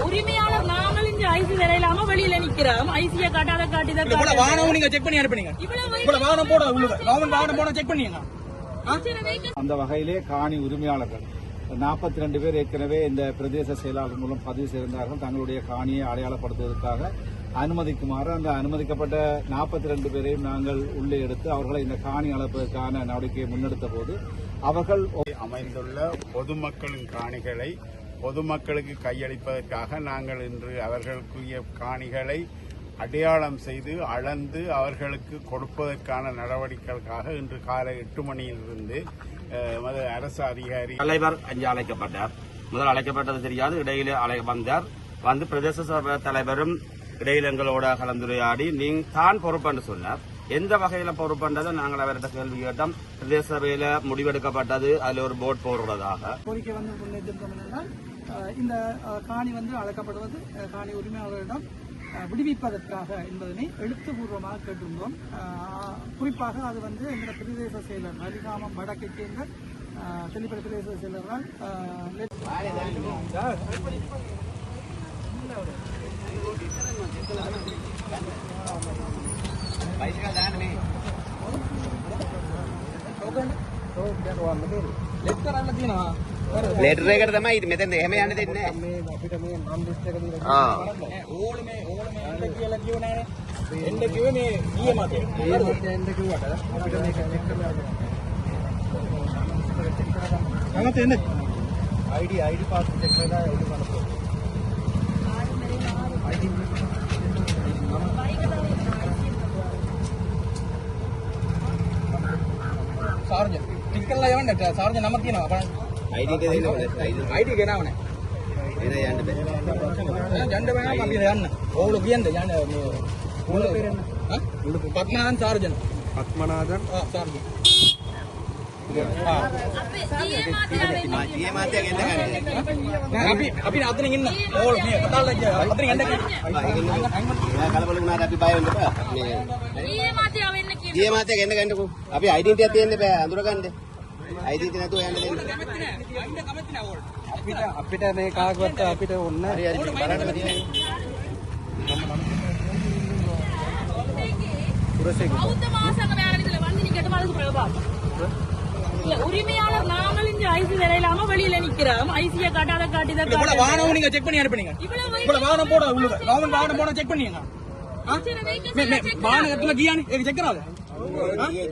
உரிமையாளர் நாங்கள் இங்க ஐசி இல்லாம வெளியில நிக்கிறோம். ஐசிய காட்டாத காட்டிதான் நீங்க செக் பண்ணி அனுப்புனீங்க. வாகனம் போட வாகனம் போட செக் பண்ணீங்க. அந்த வகையிலே காணி உரிமையாளர்கள் 42 பேர் ஏற்கனவே இந்த பிரதேச செயலாளர் மூலம் பதிவு செய்திருந்தார்கள். தங்களுடைய காணியை அடையாளப்படுத்துவதற்காக அனுமதிக்குமாறு அந்த அனுமதிக்கப்பட்ட 42 பேரையும் நாங்கள் உள்ளே எடுத்து அவர்களை இந்த காணி அளப்பதற்கான நடவடிக்கையை முன்னெடுத்த போது அவர்கள் அமைந்துள்ள பொதுமக்களின் காணிகளை பொதுமக்களுக்கு கையளிப்பதற்காக நாங்கள் இன்று அவர்களுக்குரிய காணிகளை அடையாளம் செய்து அளந்து அவர்களுக்கு கொடுப்பதற்கான நடவடிக்கைகளுக்காக இன்று காலை 8 மணியிலிருந்து அரசு அதிகாரி தலைவர் அங்கே அழைக்கப்பட்டார். முதல் அழைக்கப்பட்டது தெரியாது, இடையிலே வந்தார். வந்து பிரதேச சபை தலைவரும் இடையில் எங்களோட கலந்துரையாடி தான் பொறுப்பென்று சொன்னார். எந்த வகையில பொறுப்பன்றதை நாங்கள் அவர்கிட்ட கேள்வி கேட்டோம். பிரதேச சபையில முடிவெடுக்கப்பட்டது, அதுல ஒரு போர்ட் போடுறதாக கோரிக்கை வந்து முன்னெடுத்தோம் என்றால் இந்த காணி வந்து அழைக்கப்படுவது காணி உரிமையாளர்களிடம் விடுவிப்பதற்காக என்பதனை எழுத்துப்பூர்வமாக கேட்டிருந்தோம். குறிப்பாக அது வந்து எங்கள் பிரதேச செயலர் வலிகாமம் வடக்கை சேர்ந்த தெளிப்பட பிரதேச செயலரால் ලෙටර් එකට තමයි ඉතින් මෙතෙන් එහෙම යන්න දෙන්නේ අපිට මේ නම් ලිස්ට් එක දීලා ඕලමේ එන්න කියලා කිව්ව නෑනේ එන්න කිව්වේ මේ ඊයේ මතේ එන්න කිව්වට අපිට මේක චෙක් කරලා ගමත එන්න ID පාස් චෙක් කරලා ID බලපො සාර්ජන් ටික කරලා යවන්න සාර්ජන් නම කියනවා බලන්න ID එක දෙන්න ඕනේ ID ගෙනාවනේ එන යන්න බෑ යන්න බෑ අපි යන්න ඕගොල්ලෝ කියන්න යන්න මේ ඕගොල්ලෝ පෙරෙන්න පත්මනාදන් සාර්ජන් සාර්ජන් ජී මාත්‍යා ගෙන්න ගන්න අපි අතනින් ඉන්න ඕල් මේ කතාල්ලා අතනින් යන්න කලබල වුණාට අපි බය වෙන්න බෑ මේ ජී මාත්‍යා වෙන්න කියන ජී මාත්‍යා ගෙන්න ගන්නකෝ අපි ඩෙන්ටිටි එකක් තියෙන්න බෑ අඳුර ගන්න ඩෙන්ටිටි නැතුව යන්න දෙන්න අපිට මේ කාගවත් අපිට ඕන හරි හරි බලන්න තියෙන්නේ உரிமையாளர் நாங்கள் இங்க ஐசி இல்லாம வெளியில நிக்கிறோம். ஐசிய காட்டாத காட்டிதான் வாகனம் நீங்க செக் பண்ணி அனுப்புனீங்க. வாகனம் போட வாகனம் போட செக் பண்ணீங்க. வாහන ගත්තලා ගියානේ ඒක චෙක් කරාද?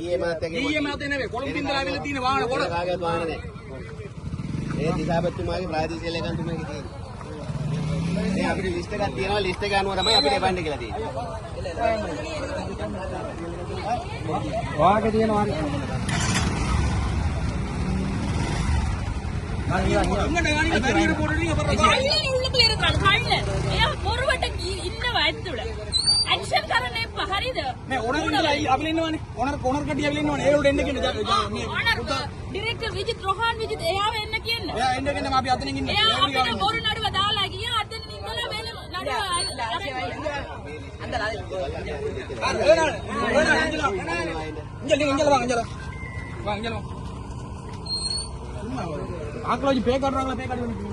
ගියේ මාතේ නෙවෙයි කොළඹින් ඉඳලා ආවිල්ලා තියෙන වාහන පොඩ කාගේත් වාහන නැහැ. ඒ දිසාපතිතුමාගේ ප්‍රාදේශීය ලේකම්තුමාගේ තියෙන. මේ අපිට ලිස්ට් එකක් තියෙනවා ලිස්ට් එක අනුව තමයි අපිට එපන්න කියලා තියෙන්නේ. වාගේ තියෙනවා ඇක්ෂන් කරන්න එපා හරිද මේ ඕනර් ඉඳලා අපි ඉන්නවනේ ඕනර් කට්ටිය අපි ඉන්නවනේ ඒගොල්ලෝ එන්න කියන මේ ඕනර් ඩිරෙක්ටර් විජිත් රෝහන් විජිත් එයාව එන්න කියන්න එයා එන්න කියන අපි අතනින් ඉන්න එයා අපිට බොරු නඩුව දාලා ගියා අතනින් ඉඳලා වෙන නඩුව අන්දලා ආකලෝජි පේ කරනවා පේ කඩුවනේ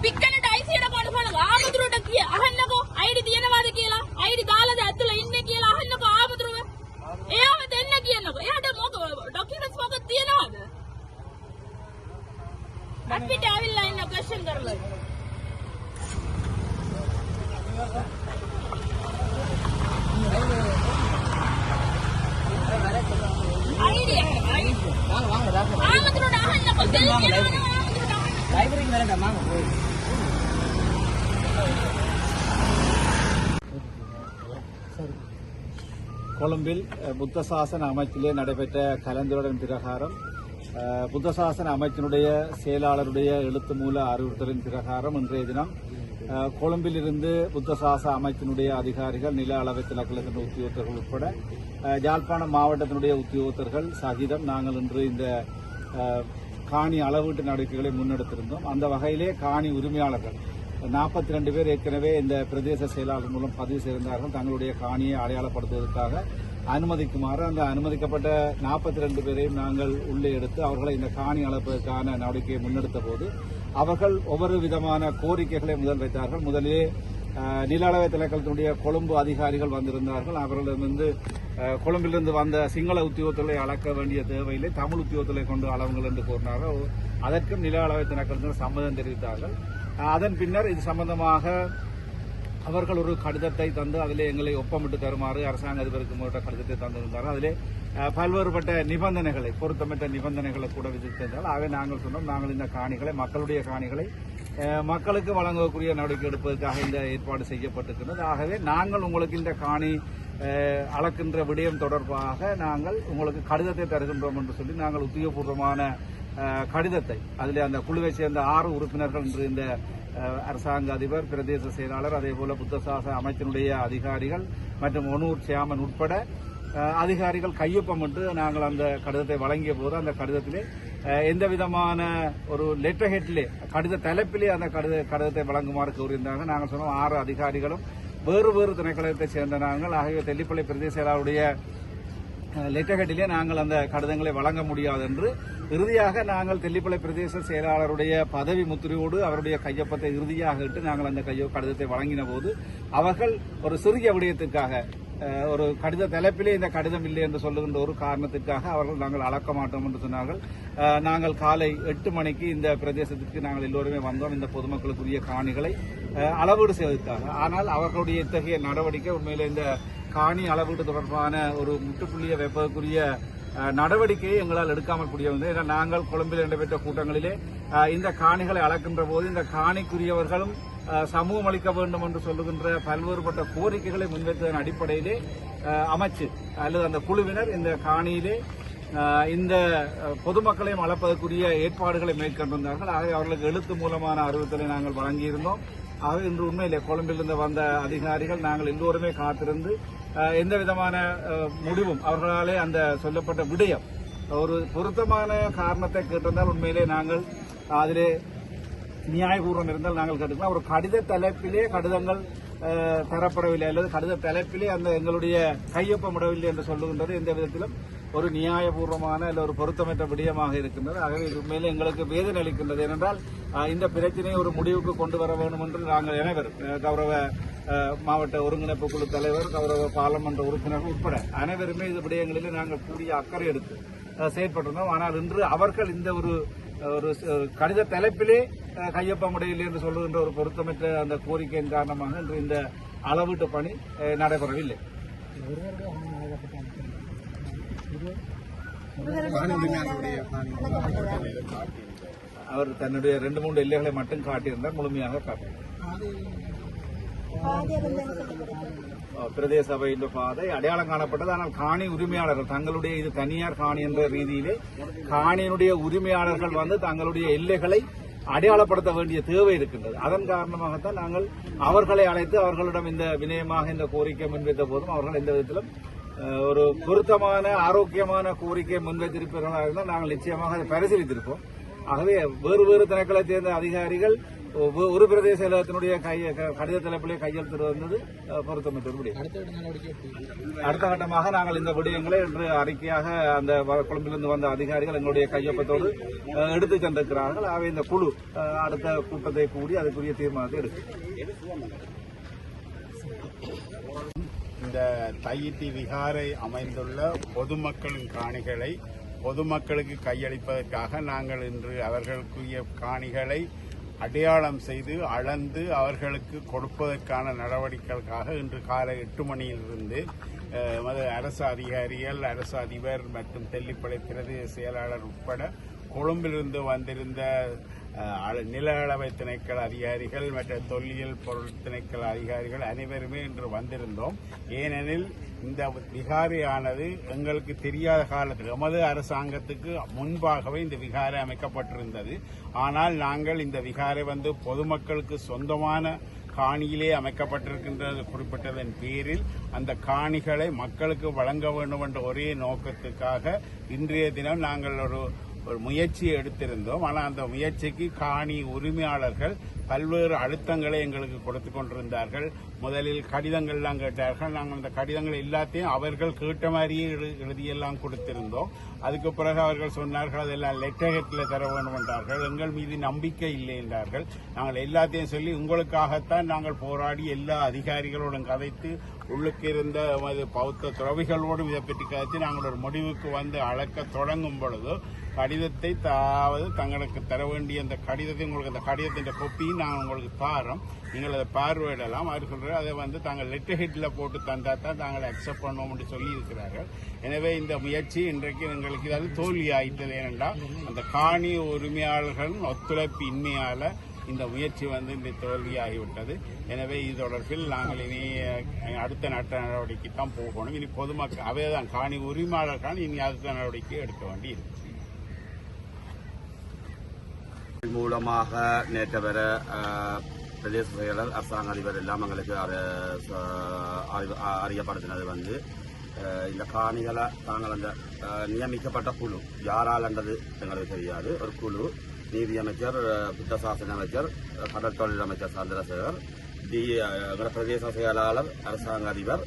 පික්කනට අයිසියට කොන්න බලන්න ආමතුරුට කිය අහන්නකෝ අයිඩි තියනවාද කියලා අයිඩි දාලාද ඇතුළේ ඉන්නේ කියලා අහන්නකෝ ආමතුරුව එයාව දෙන්න කියන්නකෝ එයාට මොකද ડોකියුමන්ට්ස් මොකද තියනවද අපිට ආවිල්ලා ඉන්න ක්වෙස්චන් කරලා අයිඩි ආමතුරුට අහන්නකෝ லைப்ரரி வரேன்டா வாங்க கொழும்பில் புத்த சாசன அமைச்சிலே நடைபெற்ற கலந்துரையாடலின் பிரகாரம் புத்த சாசன அமைச்சினுடைய செயலாளருடைய எழுத்து மூல அறிவுறுத்தலின் பிரகாரம் இன்றைய தினம் கொழும்பில் இருந்து புத்த சாச அமைச்சினுடைய அதிகாரிகள் நில அளவை திலக்கலத்தின் உத்தியோகத்தர்கள் உட்பட யாழ்ப்பாணம் மாவட்டத்தினுடைய உத்தியோகத்தர்கள் சகிதம் நாங்கள் இன்று இந்த காணி அளவீட்டு நடவடிக்கைகளை முன்னெடுத்திருந்தோம். அந்த வகையிலே காணி உரிமையாளர்கள் 42 பேர் ஏற்கனவே இந்த பிரதேச செயலாளர் மூலம் பதிவு செய்திருந்தார்கள். தங்களுடைய காணியை அடையாளப்படுத்துவதற்காக அனுமதிக்குமாறு அந்த அனுமதிக்கப்பட்ட 42 பேரையும் நாங்கள் உள்ளே எடுத்து அவர்களை இந்த காணி அளப்பதற்கான நடவடிக்கையை முன்னெடுத்த போது அவர்கள் ஒவ்வொரு விதமான கோரிக்கைகளை முதல் வைத்தார்கள். முதலிலே நில அளவை திணைக்களத்தினுடைய கொழும்பு அதிகாரிகள் வந்திருந்தார்கள். அவர்களிடமிருந்து கொழும்பிலிருந்து வந்த சிங்கள உத்தியோகத்தர்களை அளக்க வேண்டிய தேவையில்லை, தமிழ் உத்தியோகத்தர்களை கொண்டு அளவுங்கள் என்று கூறினார்கள். அதற்கும் நில அளவை திணைக்களத்தினர் சம்மதம் தெரிவித்தார்கள். அதன் பின்னர் இது சம்பந்தமாக அவர்கள் ஒரு கடிதத்தை தந்து அதிலே எங்களை ஒப்பமிட்டு தருமாறு அரசாங்க அதிபருக்கு முன்னிட்ட கடிதத்தை தந்திருந்தார்கள். அதிலே பல்வேறுபட்ட நிபந்தனைகளை, பொருத்தமற்ற நிபந்தனைகளை கூட விதித்திருந்தால் ஆகவே நாங்கள் சொன்னோம், நாங்கள் இந்த காணிகளை, மக்களுடைய காணிகளை மக்களுக்கு வழங்கக்கூடிய நடவடிக்கை எடுப்பதற்காக இந்த ஏற்பாடு செய்யப்பட்டிருக்கிறது. ஆகவே நாங்கள் உங்களுக்கு இந்த காணி அளக்கின்ற விடயம் தொடர்பாக நாங்கள் உங்களுக்கு கடிதத்தை தருகின்றோம் என்று சொல்லி நாங்கள் உத்தியோகபூர்வமான கடிதத்தை, அதிலே அந்த குழுவை சேர்ந்த 6 உறுப்பினர்கள் என்று இந்த அரசாங்க அதிபர், பிரதேச செயலாளர், அதேபோல புத்தசாச அமைச்சினுடைய அதிகாரிகள் மற்றும் ஒனூர் சியாமன் உட்பட அதிகாரிகள் கையொப்பமிட்டு நாங்கள் அந்த கடிதத்தை வழங்கிய போது அந்த கடிதத்திலே எந்த விதமான ஒரு லெட்டர் ஹெட்லே கடித தலைப்பிலே அந்த கடிதத்தை வழங்குமாறு கூறியிருந்தாங்க. நாங்கள் சொன்னோம் 6 அதிகாரிகளும் வேறு வேறு திணைக்களத்தை சேர்ந்த நாங்கள். ஆகிய தெல்லிப்பளை பிரதேச செயலாளருடைய லெட்டர் ஹெட்டிலே நாங்கள் அந்த கடிதங்களை வழங்க முடியாது என்று இறுதியாக நாங்கள் தெல்லிப்பளை பிரதேச செயலாளருடைய பதவி முத்திரையோடு அவருடைய கையொப்பத்தை இறுதியாக இட்டு நாங்கள் அந்த கடிதத்தை வழங்கின போது அவர்கள் ஒரு சிறிய விடயத்திற்காக ஒரு கடித தலைப்பிலே இந்த கடிதம் இல்லை என்று சொல்லுகின்ற ஒரு காரணத்திற்காக அவர்கள் நாங்கள் அளக்க மாட்டோம் என்று சொன்னார்கள். நாங்கள் காலை 8 மணிக்கு இந்த பிரதேசத்திற்கு நாங்கள் எல்லோருமே வந்தோம் இந்த பொதுமக்களுக்குரிய காணிகளை அளவீடு செய்வதற்காக. ஆனால் அவர்களுடைய இத்தகைய நடவடிக்கை உண்மையிலே இந்த காணி அளவீடு தொடர்பான ஒரு முற்றுப்புள்ளியை வைப்பதற்குரிய நடவடிக்கையை எங்களால் எடுக்காமல் முடியவில்லை. ஏன்னா நாங்கள் கொழும்பில் நடைபெற்ற கூட்டங்களிலே இந்த காணிகளை அளக்கின்ற போது இந்த காணிக்குரியவர்களும் சமூகம் அளிக்க வேண்டும் என்று சொல்லுகின்ற பல்வேறுபட்ட கோரிக்கைகளை முன்வைத்ததன் அடிப்படையிலே அமைச்சு அல்லது அந்த குழுவினர் இந்த காணியிலே இந்த பொதுமக்களையும் அளப்பதற்குரிய ஏற்பாடுகளை மேற்கொண்டிருந்தார்கள். ஆகவே அவர்களுக்கு எழுத்து மூலமான அறிவித்தலை நாங்கள் வழங்கியிருந்தோம். ஆக இன்று உண்மையிலே கொழும்பிலிருந்து வந்த அதிகாரிகள் நாங்கள் எல்லோருமே காத்திருந்து எந்த விதமான முடிவும் அவர்களாலே அந்த சொல்லப்பட்ட விடயம் ஒரு பொருத்தமான காரணத்தை கேட்டிருந்தால் உண்மையிலே நாங்கள் அதிலே நியாயபூர்வம் இருந்தால் நாங்கள் கேட்டுக்கலாம். ஒரு கடித தலைப்பிலே கடிதங்கள் தரப்படவில்லை அல்லது கடித தலைப்பிலே அந்த எங்களுடைய கையொப்பமிடவில்லை என்று சொல்லுகின்றது எந்த விதத்திலும் ஒரு நியாயபூர்வமான அல்ல ஒரு பொருத்தமற்ற விடயமாக இருக்கின்றது. ஆகவே இது உண்மையிலே எங்களுக்கு வேதனை அளிக்கின்றது. ஏனென்றால் இந்த பிரச்சனையை ஒரு முடிவுக்கு கொண்டு வர வேண்டும் என்று நாங்கள் அனைவரும் கௌரவ மாவட்ட ஒருங்கிணைப்பு குழு தலைவர், கௌரவ பாராளுமன்ற உறுப்பினர்கள் உட்பட அனைவருமே இந்த விடயங்களிலே நாங்கள் கூடிய அக்கறை எடுத்து செயற்பட்டிருந்தோம். ஆனால் இன்று அவர்கள் இந்த ஒரு கடித தலைப்பிலே கையொப்பமிடையில்லை என்று சொல்லுகின்ற ஒரு பொருத்தமற்ற அந்த கோரிக்கையின் காரணமாக இன்று இந்த அளவீட்டு பணி நடைபெறவில்லை. அவர் தன்னுடைய 2-3 எல்லைகளை மட்டும் காட்டியிருந்தார், முழுமையாக காட்டினார். பிரதேச சபையின் பாதை அடையாளம் காணப்பட்டது. ஆனால் காணி உரிமையாளர்கள் தங்களுடைய இது தனியார் காணி என்ற ரீதியிலே காணியினுடைய உரிமையாளர்கள் வந்து தங்களுடைய எல்லைகளை அடையாளப்படுத்த வேண்டிய தேவை இருக்கின்றது. அதன் காரணமாகத்தான் நாங்கள் அவர்களை அழைத்து அவர்களிடம் இந்த வினயமாக இந்த கோரிக்கை முன்வைத்த போதும் அவர்கள் எந்த விதத்திலும் ஒரு பொருத்தமான ஆரோக்கியமான கோரிக்கை முன்வைத்திருப்பவர்களாக இருந்தால் நாங்கள் நிச்சயமாக அதை பரிசீலித்திருப்போம். ஆகவே வேறு வேறு திணைக்களை சேர்ந்த அதிகாரிகள் ஒரு பிரதேச செயலகத்தினுடைய கடித தலைப்பிலே கையெழுத்து வந்தது பொருத்தமற்ற. அடுத்த கட்டமாக நாங்கள் இந்த விடயங்களை இன்று அறிக்கையாக அந்த கொழும்பிலிருந்து வந்த அதிகாரிகள் எங்களுடைய கையொப்பத்தோடு எடுத்துச் சென்றிருக்கிறார்கள். ஆகவே இந்த குழு அடுத்த கூட்டத்தை கூடி அதற்குரிய தீர்மானத்தை எடுக்கும். இந்த தையிட்டி விகாரை அமைந்துள்ள பொதுமக்களின் காணிகளை பொதுமக்களுக்கு கையளிப்பதற்காக நாங்கள் இன்று அவர்களுக்குரிய காணிகளை அடையாளம் செய்து அளந்து அவர்களுக்கு கொடுப்பதற்கான நடவடிக்கைகளுக்காக இன்று காலை 8 மணியிலிருந்து அரசு அதிகாரிகள், அரசு அதிபர் மற்றும் தெல்லிப்பளை பிரதேச செயலாளர் உட்பட கொழும்பிலிருந்து வந்திருந்த நில அளவை திணைக்கள அதிகாரிகள் மற்றும் தொல்லியல் பொருள் திணைக்கள அதிகாரிகள் அனைவருமே இன்று வந்திருந்தோம். ஏனெனில் இந்த விகாரையானது எங்களுக்கு தெரியாத காலத்தில் எமது அரசாங்கத்துக்கு முன்பாகவே இந்த விகாரை அமைக்கப்பட்டிருந்தது. ஆனால் நாங்கள் இந்த விகாரை பொதுமக்களுக்கு சொந்தமான காணியிலே அமைக்கப்பட்டிருக்கின்றது குறிப்பிட்டதன் பேரில் அந்த காணிகளை மக்களுக்கு வழங்க வேண்டும் என்ற ஒரே நோக்கத்துக்காக இன்றைய தினம் நாங்கள் ஒரு முயற்சியை எடுத்திருந்தோம். ஆனால் அந்த முயற்சிக்கு காணி உரிமையாளர்கள் பல்வேறு அழுத்தங்களை எங்களுக்கு கொடுத்துக் கொண்டிருந்தார்கள். முதலில் கடிதங்கள்லாம் கேட்டார்கள். நாங்கள் அந்த கடிதங்கள் எல்லாத்தையும் அவர்கள் கேட்ட மாதிரியே எழுதியெல்லாம் கொடுத்திருந்தோம். அதுக்கு பிறகு அவர்கள் சொன்னார்கள் அதெல்லாம் லெட்டர் தர வேண்டும் என்றார்கள். எங்கள் மீது நம்பிக்கை இல்லை என்றார்கள். நாங்கள் எல்லாத்தையும் சொல்லி உங்களுக்காகத்தான் நாங்கள் போராடி எல்லா அதிகாரிகளோடும் கதைத்து உள்ளுக்கு இருந்த பௌத்த துறவிகளோடும் இதை பற்றி கதைத்து நாங்கள் ஒரு முடிவுக்கு வந்து அளக்க தொடங்கும் பொழுது கடிதத்தை தங்களுக்கு தர வேண்டிய அந்த கடிதத்தை உங்களுக்கு அந்த கடிதத்தின் கொப்பியும் நாங்கள் உங்களுக்கு தாரோம், நீங்கள் அதை பார்வையிடலாம். அவர் சொல்ற அதை தாங்கள் லெட்டர் ஹெட்ல போட்டு தந்தா தான் தாங்கள் அக்செப்ட் பண்ணுவோம் என்று சொல்லி இருக்கிறார்கள். எனவே இந்த முயற்சி இன்றைக்கு எங்களுக்கு அது தோல்வி ஆயிட்டது. ஏனென்றால் அந்த காணி உரிமையாளர்களின் ஒத்துழைப்பு இன்மையால இந்த முயற்சி இந்த தோல்வியாகிவிட்டது. எனவே இது தொடர்பில் நாங்கள் இனி அடுத்த நடவடிக்கை தான் போகணும். இனி பொதுமக்கள் அவைதான் காணி உரிமையாளர்கள் இனி அடுத்த நடவடிக்கை எடுக்க வேண்டி இருக்கு. மூலமாக நேற்று வர பிரதேச செயலர் அரசாங்க அதிபர் எல்லாம் எங்களுக்கு அறியப்படுத்தினது இந்த காணிகளை தாங்கள் அந்த நியமிக்கப்பட்ட குழு யாரால் என்றது எங்களுக்கு தெரியாது. ஒரு குழு நீதியமைச்சர், புத்த சாசன அமைச்சர், கடல் தொழில் அமைச்சர் சந்திரசேகர், பிரதேச செயலாளர், அரசாங்க அதிபர்,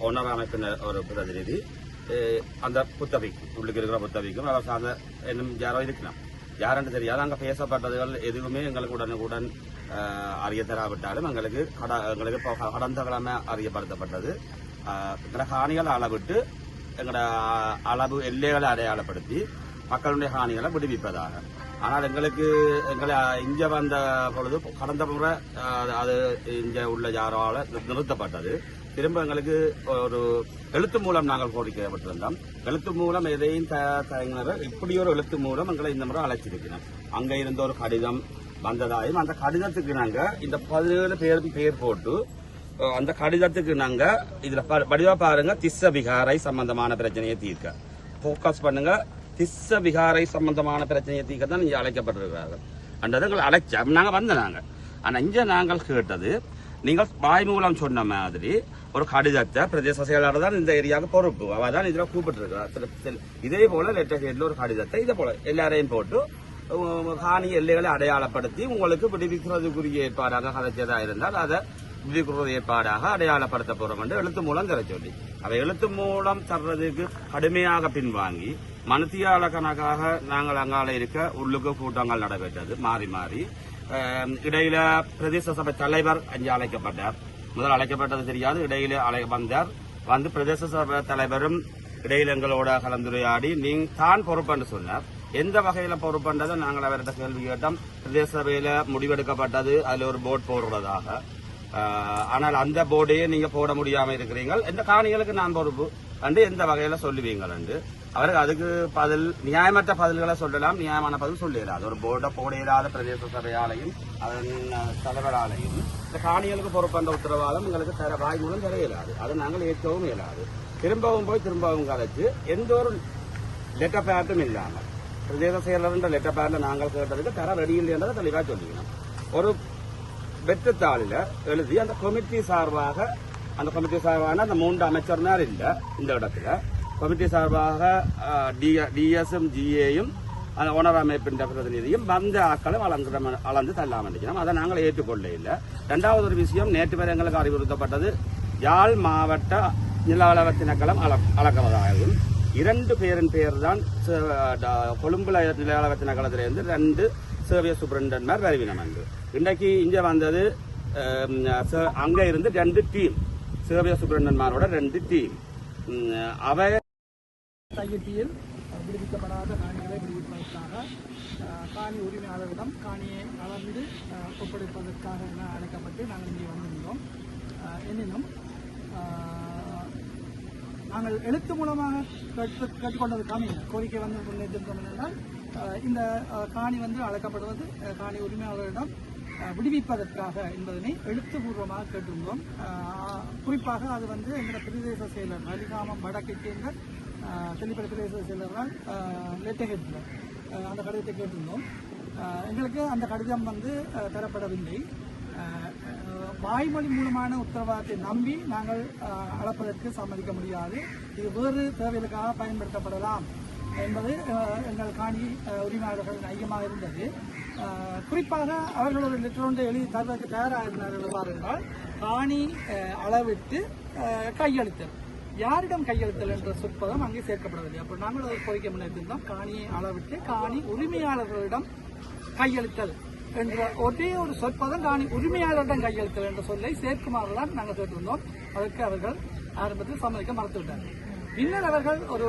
ஒன்னர் அமைப்பின் ஒரு பிரதிநிதி, அந்த புத்தகைக்கு உள்ளுக்கு இருக்கிற புத்தகைக்கும் அவர் சார்ந்த இன்னும் யாரோ இருக்கலாம், யாரென்று தெரியாது. அங்கே பேசப்பட்டதுகள் எதுவுமே எங்களுக்கு உடனுக்குடன் அறிய தராவிட்டாலும் எங்களுக்கு கடந்த கிழமை அறியப்படுத்தப்பட்டது. எங்களோட காணிகளை அளவிட்டு எங்களோட அளவு எல்லைகளை அடையாளப்படுத்தி மக்களுடைய காணிகளை விடுவிப்பதாக. ஆனால் எங்களை இங்க வந்த பொழுது கடந்த முறை அது இங்க உள்ள யாரால நிறுத்தப்பட்டது. திரும்ப எங்களுக்கு ஒரு எழுத்து மூலம் நாங்கள் கோரிக்கைப்பட்டிருந்தோம். எழுத்து மூலம் எதையும் இப்படி ஒரு எழுத்து மூலம் எங்களை இந்த முறை அழைச்சிருக்கிறோம். அங்க இருந்த ஒரு கடிதம் வந்ததாயும் அந்த கடிதத்துக்கு நாங்க இந்த 17 பேருக்கு பேர் போட்டு அந்த கடிதத்துக்கு நாங்க இதுல வடிவா பாருங்க, திஸ்ஸ விகாரை சம்பந்தமான பிரச்சனையை தீர்க்க போக்கஸ் பண்ணுங்க. திஸ்ஸ விகாரை சம்பந்தமான பிரச்சனையை தீர்க்க தான் நீங்க அழைக்கப்பட்டிருக்கிறார்கள். அன்றது எங்களை அழைச்சோம், நாங்க வந்தாங்க. ஆனா இங்க நாங்கள் கேட்டது, நீங்கள் வாய் மூலம் சொன்ன மாதிரி ஒரு கடிதத்தை பிரதேச செயலாளர் தான் இந்த ஏரியாவுக்கு பொறுப்பு, அவ தான் இதுல கூப்பிட்டு இதே போல லெட்டர் ஹெட்ல ஒரு கடிதத்தை இதே போல எல்லாரையும் போட்டு காணி எல்லைகளை அடையாளப்படுத்தி உங்களுக்கு விடுவிக்கிறதுக்குரிய ஏற்பாடாக கதைச்சதா இருந்தால் அதை விடுவிக்கிறது ஏற்பாடாக அடையாளப்படுத்த போறோம் என்று எழுத்து மூலம் தர சொல்லி, அவை எழுத்து மூலம் தர்றதுக்கு கடுமையாக பின்வாங்கி மனத்தியாள கணக்காக நாங்கள் அங்கால இருக்க உள்ளுக்கு கூட்டங்கள் நடைபெற்றது மாறி மாறி. இடையில பிரதேச சபை தலைவர் அங்கே அழைக்கப்பட்டார். முதல் அழைக்கப்பட்டது தெரியாது, இடையில வந்தார். பிரதேச சபை தலைவரும் இடையில எங்களோட கலந்துரையாடி தான் பொறுப்புன்னு சொன்னார். எந்த வகையில பொறுப்புன்றதை நாங்கள் அவர்கிட்ட கேள்வி கேட்டோம். பிரதேச சபையில முடிவெடுக்கப்பட்டது அதுல ஒரு போர்டு போடுறதாக. ஆனால் அந்த போர்டையே நீங்க போட முடியாம இருக்கிறீங்க, எந்த காணிகளுக்கு நான் பொறுப்பு என்று எந்த வகையில சொல்லுவீங்கள் என்று அவருக்கு அதுக்கு பதில் நியாயமற்ற பதில்களை சொல்லலாம், நியாயமான பதில் சொல்லிடாது. ஒரு போர்டை போட இயலாத பிரதேச சபையாலையும் அதன் தலைவராலையும் இந்த காணிகளுக்கு பொறுப்பன்ற உத்தரவாதம் எங்களுக்கு வாய் மூலம் தர இயலாது. அதை நாங்கள் ஏற்கவும் இயலாது. திரும்பவும் கதைச்சு எந்த ஒரு லெட்டர் பேட்டும் இல்லாமல் பிரதேச செயலர் லெட்டர் பேட்ல நாங்கள் கேட்டதுக்கு தர ரெடி இல்லைன்றதை தெளிவாக சொல்லிக்கணும். ஒரு வெற்றுத்தாளில எழுதி அந்த கமிட்டி சார்பாக அந்த 3 அமைச்சர்னார் இல்ல இந்த இடத்துல கமிட்டி சார்பாக டிஎஸும் ஜிஏயும் அந்த ஓனர் அமைப்பின் பிரதிநிதியும் வந்த ஆக்களை அளந்து தள்ளாமல் இருக்கணும். அதை நாங்கள் ஏற்றுக்கொள்ள இல்லை. இரண்டாவது ஒரு விஷயம், நேற்று வரை எங்களுக்கு அறிவுறுத்தப்பட்டது யாழ் மாவட்ட நிலவள திணைக்களம் அளக்குவதாகவும் 2 பேரின் பேர் தான் கொழும்புல நிலவள திணைக்களத்திலிருந்து 2 சேவிய சூப்பரண்டன்மார் வருவினம் என்று. இன்றைக்கு இங்க வந்தது அங்க இருந்து 2 டீம், சேவிய சூப்பரண்டன்மாரோட 2 டீம். அவை கையெட்டியில் விடுவிக்கப்படாத காணிகளை விடுவிப்பதற்காக காணி உரிமையாளரிடம் காணியை அளந்து ஒப்படைப்பதற்காக என அழைக்கப்பட்டு நாங்கள் இங்கே வந்திருந்தோம். எனினும் நாங்கள் எழுத்து மூலமாக கேட்டுக்கொண்டதுக்கான கோரிக்கை முன்னேற்றம் என்னென்றால் இந்த காணி அழைக்கப்படுவது காணி உரிமையாளரிடம் விடுவிப்பதற்காக என்பதனை எழுத்துப்பூர்வமாக கேட்டிருந்தோம். குறிப்பாக அது எங்களோட பிரதேச செயலர் வலிகாமம் வடக்கை சேர்ந்த தெளிப்படை பிரதேச செயலரால் லெட்டர் ஹெட்ல அந்த கடிதத்தை கேட்டிருந்தோம். எங்களுக்கு அந்த கடிதம் தரப்படவில்லை. வாய்மொழி மூலமான உத்தரவாதத்தை நம்பி நாங்கள் அளப்பதற்கு சம்மதிக்க முடியாது. இது வேறு தேவைகளுக்காக பயன்படுத்தப்படலாம் என்பது எங்கள் காணி உரிமையாளர்களின் ஐயமாக இருந்தது. குறிப்பாக அவர்கள் ஒரு லெட்டர் ஒன்றை எழுதி தருவதற்கு தயாராக இருந்தார்கள். பாருங்கள், காணி அளவிட்டு கையளித்தல். யாரிடம் கையளித்தல் என்ற சொற்பதம் அங்கே சேர்க்கப்படவில்லை. அப்போ நாங்கள் ஒரு கோரிக்கை முன்னெடுத்திருந்தோம், காணியை அளவிட்டு காணி உரிமையாளர்களிடம் கையளித்தல் என்ற ஒரே ஒரு சொற்பதம் காணி உரிமையாளரிடம் கையளித்தல் என்ற சொல்லை சேர்க்குமாறு தான் நாங்கள் கேட்டிருந்தோம். அதற்கு அவர்கள் ஆரம்பத்தில் சம்மதிக்க மறுத்துவிட்டார்கள். பின்னர் அவர்கள் ஒரு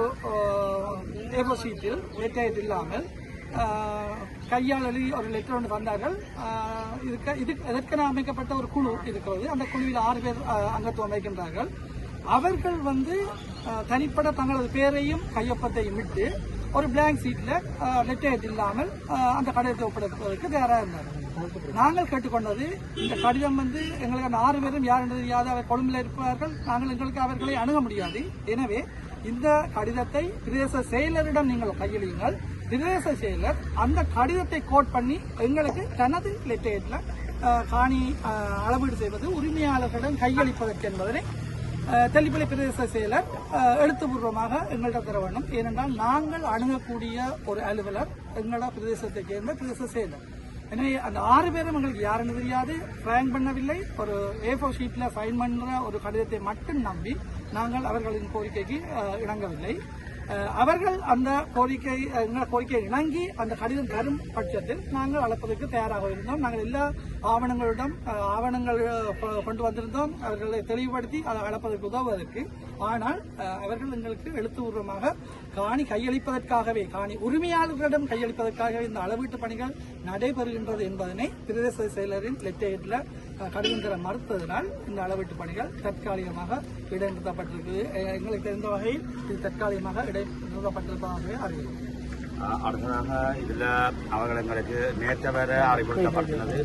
ஏபோ ஷீட்டில் லெட்டர் இல்லாமல் கையால் எழுதி ஒரு லெட்டர் ஒன்று தந்தார்கள். இதற்கென அமைக்கப்பட்ட ஒரு குழு இருக்கிறது. அந்த குழுவில் 6 பேர் அங்கத்துவம் வைக்கின்றார்கள். அவர்கள் தனிப்பட தங்களது பேரையும் கையொப்பத்தையும் விட்டு ஒரு பிளாங்க் சீட்ல லெட்டர் இல்லாமல் அந்த கடிதத்தை ஒப்படைப்பதற்கு தயாராக இருந்தார்கள். நாங்கள் கேட்டுக்கொண்டது, இந்த கடிதம் எங்களுக்கு அந்த 6 பேரும் யார் என்று தெரியாது, அவர் கொழும்பில் இருப்பார்கள், எங்களுக்கு அவர்களை அணுக முடியாது. எனவே இந்த கடிதத்தை பிரதேச செயலரிடம் நீங்கள் கையெழுங்கள். பிரதேச செயலர் அந்த கடிதத்தை கோட் பண்ணி எங்களுக்கு தனது லெட்டர்ல காணி அளவீடு செய்வது உரிமையாளர்களிடம் கையளிப்பதற்கு என்பதனை தெல்லிப்பள்ளி பிரதேச செயலர் எழுத்துப்பூர்வமாக எங்கள்கிட்ட தர வேண்டும். ஏனென்றால் நாங்கள் அணுகக்கூடிய ஒரு அலுவலர் எங்களோட பிரதேசத்தை சேர்ந்த பிரதேச செயலர். எனவே அந்த 6 பேரும் எங்களுக்கு யாருன்னு தெரியாது, ஃபிராங்க் பண்ணவில்லை. ஒரு A4 ஷீட்ல சைன் பண்ற ஒரு கடிதத்தை மட்டும் நம்பி நாங்கள் அவர்களின் கோரிக்கைக்கு இணங்கவில்லை. அவர்கள் அந்த கோரிக்கை இணங்கி அந்த கடிதம் தரும் பட்சத்தில் நாங்கள் அளப்பதற்கு தயாராக இருந்தோம். நாங்கள் எல்லா ஆவணங்கள் கொண்டு வந்திருந்தோம், அவர்களை தெளிவுபடுத்தி அதை அளப்பதற்கு உதவுவதற்கு. ஆனால் அவர்கள் எங்களுக்கு எழுத்துப்பூர்வமாக காணி கையளிப்பதற்காகவே, காணி உரிமையாளர்களிடம் கையளிப்பதற்காகவே இந்த அளவீட்டு பணிகள் நடைபெறுகின்றது என்பதனை பிரதேச செயலரின் லெட்டர்ல கடிதம் தர மறுத்ததனால் இந்த அளவீட்டு பணிகள் தற்காலிகமாக இடைநிறுத்தப்பட்டிருக்கு. எங்களுக்கு தெரிந்த வகையில் இது தற்காலிகமாக இடைநிறுத்தப்பட்டிருப்பதாகவே அறிவிக்கிறோம். அடுத்ததாக இதுல அவர்கள் எங்களுக்கு நேற்று வரை அறிவுறுத்தப்பட்டுள்ளது.